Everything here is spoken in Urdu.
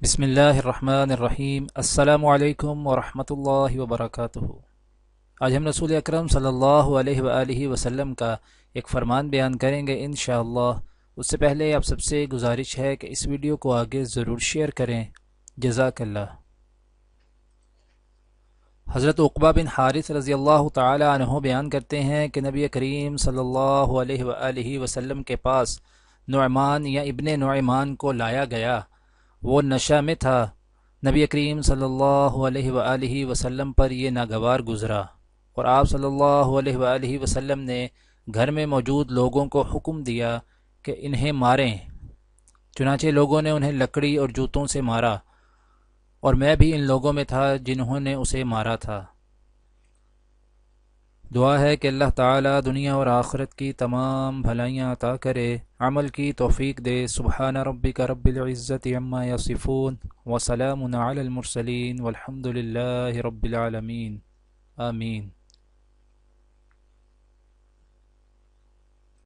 بسم اللہ الرحمن الرحیم۔ السلام علیکم ورحمۃ اللہ وبرکاتہ۔ آج ہم رسول اکرم صلی اللہ علیہ وآلہ وسلم کا ایک فرمان بیان کریں گے انشاءاللہ۔ اس سے پہلے آپ سب سے گزارش ہے کہ اس ویڈیو کو آگے ضرور شیئر کریں، جزاک اللہ۔ حضرت عقبہ بن حارث رضی اللہ تعالی عنہ بیان کرتے ہیں کہ نبی کریم صلی اللہ علیہ وآلہ وسلم کے پاس نعمان یا ابن نعمان کو لایا گیا۔ وہ نشہ میں تھا۔ نبی کریم صلی اللہ علیہ وآلہ وسلم پر یہ ناگوار گزرا اور آپ صلی اللہ علیہ وآلہ وسلم نے گھر میں موجود لوگوں کو حکم دیا کہ انہیں ماریں۔ چنانچہ لوگوں نے انہیں لکڑی اور جوتوں سے مارا، اور میں بھی ان لوگوں میں تھا جنہوں نے اسے مارا تھا۔ دعا ہے کہ اللہ تعالی دنیا اور آخرت کی تمام بھلائیاں عطا کرے، عمل کی توفیق دے۔ سبحان ربک رب العزت عما یصفون وسلام علی المرسلین والحمد للہ رب العالمین، آمین۔